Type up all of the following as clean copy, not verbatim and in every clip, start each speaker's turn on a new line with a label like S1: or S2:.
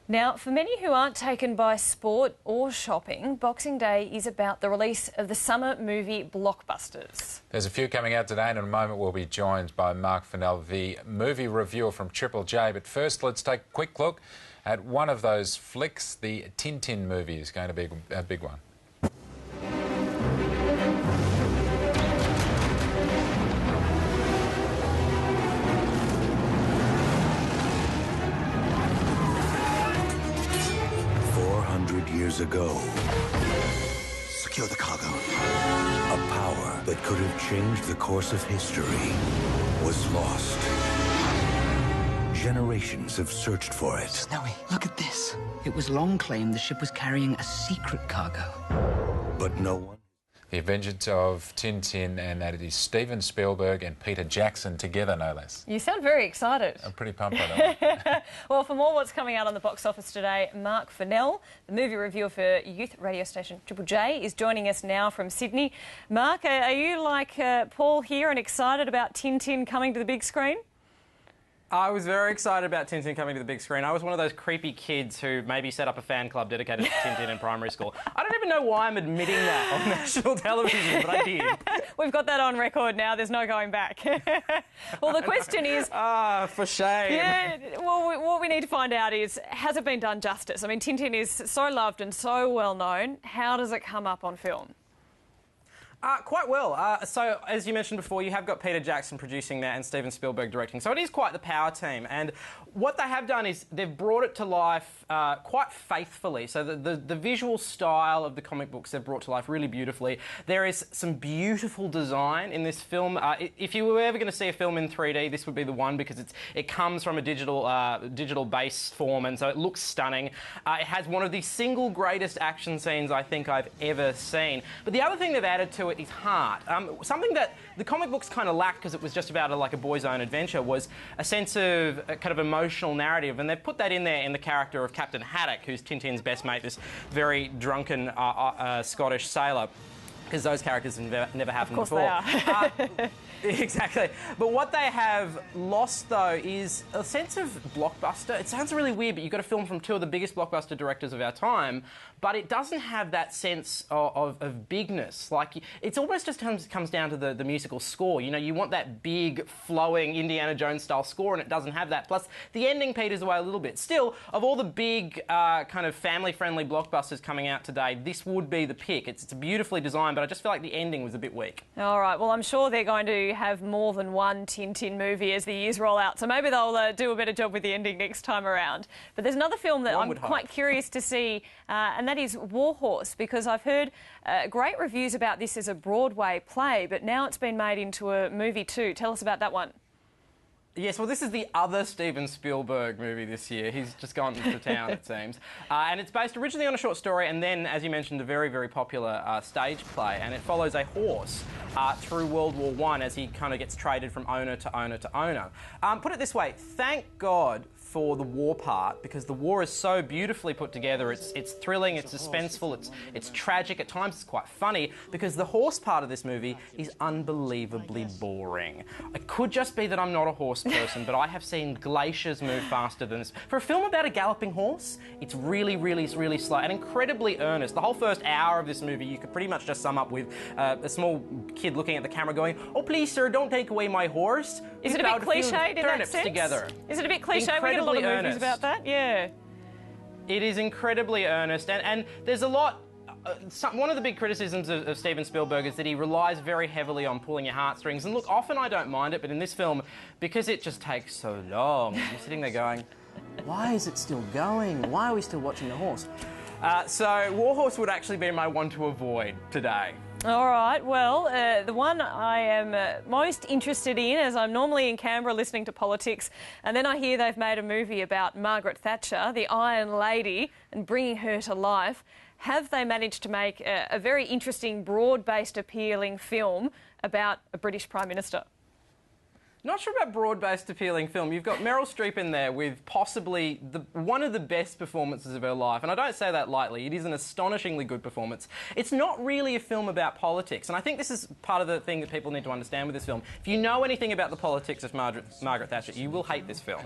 S1: Now, for many who aren't taken by sport or shopping, Boxing Day is about the release of the summer movie blockbusters.
S2: There's a few coming out today, and in a moment we'll be joined by Marc Fennell, the movie reviewer from Triple J. But first, let's take a quick look at one of those flicks. The Tintin movie is going to be a big one.
S3: Years ago, secure the cargo. A power that could have changed the course of history was lost. Generations have searched for it.
S4: Snowy, look at this. It was long claimed the ship was carrying a secret cargo.
S3: But no one.
S2: The Adventures of Tintin, and that is Steven Spielberg and Peter Jackson together, no less.
S1: You sound very excited.
S2: I'm pretty pumped by that.
S1: Well, for more what's coming out on the box office today, Marc Fennell, the movie reviewer for youth radio station Triple J, is joining us now from Sydney. Marc, are you like Paul here and excited about Tintin coming to the big screen?
S5: I was very excited about Tintin coming to the big screen. I was one of those creepy kids who maybe set up a fan club dedicated to Tintin in primary school. I don't even know why I'm admitting that on national television, but I did.
S1: We've got that on record now. There's no going back. Well, the question is...
S5: for shame.
S1: Yeah, well, what we need to find out is, has it been done justice? I mean, Tintin is so loved and so well known. How does it come up on film?
S5: Quite well. So, as you mentioned before, you have got Peter Jackson producing that and Steven Spielberg directing. So it is quite the power team. And what they have done is they've brought it to life quite faithfully. So the visual style of the comic books they've brought to life really beautifully. There is some beautiful design in this film. If you were ever going to see a film in 3D, this would be the one, because it comes from a digital base form, and so it looks stunning. It has one of the single greatest action scenes I think I've ever seen. But the other thing they've added to it is heart. Something that the comic books kind of lacked, because it was just about a boy's own adventure, was a sense of a kind of emotional narrative, and they've put that in there in the character of Captain Haddock, who's Tintin's best mate, this very drunken Scottish sailor, because those characters have never happened before.
S1: Of course they are.
S5: Exactly. But what they have lost, though, is a sense of blockbuster. It sounds really weird, but you've got a film from two of the biggest blockbuster directors of our time, but it doesn't have that sense of bigness. Like, it almost just comes down to the musical score. You know, you want that big, flowing Indiana Jones-style score, and it doesn't have that. Plus, the ending peters away a little bit. Still, of all the big, kind of family-friendly blockbusters coming out today, this would be the pick. It's beautifully designed, but I just feel like the ending was a bit weak.
S1: All right, well, I'm sure they're going to have more than one Tintin movie as the years roll out, so maybe they'll do a better job with the ending next time around. But there's another film that I'm quite curious to see, and that is Warhorse, because I've heard great reviews about this as a Broadway play, but now it's been made into a movie too. Tell us about that one.
S5: Yes, well, this is the other Steven Spielberg movie this year. He's just gone to town, it seems. And it's based originally on a short story and then, as you mentioned, a very, very popular stage play. And it follows a horse through World War I as he kind of gets traded from owner to owner to owner. Put it this way, thank God for the war part, because the war is so beautifully put together. It's thrilling, it's suspenseful, it's tragic, at times it's quite funny, because the horse part of this movie is unbelievably boring. It could just be that I'm not a horse person, but I have seen glaciers move faster than this. For a film about a galloping horse, it's really, really, really slow and incredibly earnest. The whole first hour of this movie you could pretty much just sum up with a small kid looking at the camera going, "Oh, please, sir, don't take away my horse."
S1: Is it a bit cliched in that sense?
S5: Together.
S1: Is it a bit cliched? We get a lot of movies about that, yeah.
S5: It is incredibly earnest, and there's a lot... one of the big criticisms of Steven Spielberg is that he relies very heavily on pulling your heartstrings. And look, often I don't mind it, but in this film, because it just takes so long, I'm sitting there going, why is it still going? Why are we still watching the horse? So Warhorse would actually be my one to avoid today.
S1: All right, well, the one I am most interested in, as I'm normally in Canberra listening to politics, and then I hear they've made a movie about Margaret Thatcher, the Iron Lady, and bringing her to life. Have they managed to make a very interesting, broad-based, appealing film about a British Prime Minister?
S5: Not sure about broad-based appealing film. You've got Meryl Streep in there with possibly one of the best performances of her life, and I don't say that lightly. It is an astonishingly good performance. It's not really a film about politics, and I think this is part of the thing that people need to understand with this film. If you know anything about the politics of Margaret Thatcher, you will hate this film.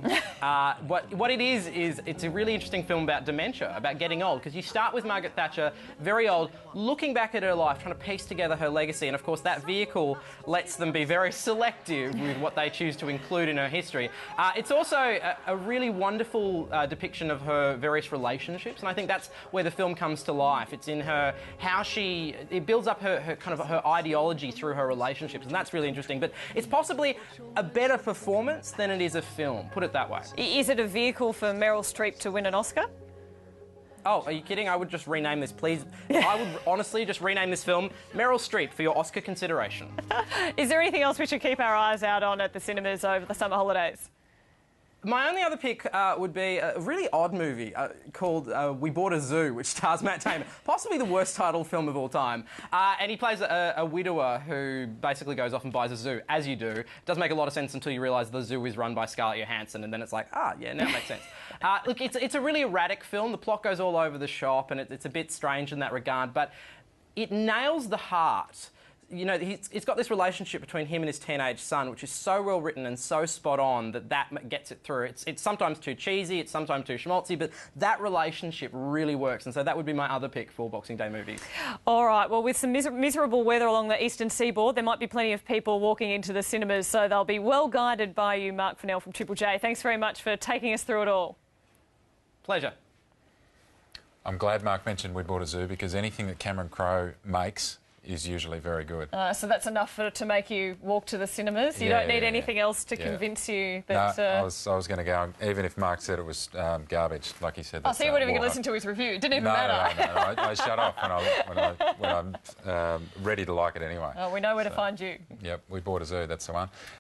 S5: What it is it's a really interesting film about dementia, about getting old, because you start with Margaret Thatcher, very old, looking back at her life, trying to piece together her legacy, and of course that vehicle lets them be very selective with what they choose to include in her history. It's also a really wonderful depiction of her various relationships, and I think that's where the film comes to life. It's in her it builds up her ideology through her relationships, and that's really interesting. But it's possibly a better performance than it is a film, put it that way.
S1: Is it a vehicle for Meryl Streep to win an Oscar?
S5: Oh, are you kidding? I would just rename this, please. I would honestly just rename this film Meryl Streep for your Oscar consideration.
S1: Is there anything else we should keep our eyes out on at the cinemas over the summer holidays?
S5: My only other pick would be a really odd movie called We Bought a Zoo, which stars Matt Damon. Possibly the worst titled film of all time. And he plays a widower who basically goes off and buys a zoo, as you do. It doesn't make a lot of sense until you realise the zoo is run by Scarlett Johansson, and then it's like, yeah, now it makes sense. Look, it's a really erratic film. The plot goes all over the shop, and it's a bit strange in that regard, but it nails the heart. You know, it's got this relationship between him and his teenage son, which is so well written and so spot on that gets it through. It's sometimes too cheesy, it's sometimes too schmaltzy, but that relationship really works, and so that would be my other pick for Boxing Day movies. All
S1: right, well, with some miserable weather along the eastern seaboard, there might be plenty of people walking into the cinemas, so they'll be well guided by you, Marc Fennell from Triple J. Thanks very much for taking us through it all.
S5: Pleasure.
S2: I'm glad Mark mentioned We Bought a Zoo, because anything that Cameron Crowe makes is usually very good.
S1: So that's enough to make you walk to the cinemas? You don't need anything else to convince you that...
S2: No, I was going to go, even if Mark said it was garbage, like he said.
S1: So you weren't even going to listen to his review? It didn't even matter?
S2: No. I shut off when I'm ready to like it anyway.
S1: We know where to find you.
S2: Yep, We Bought a Zoo, that's the one.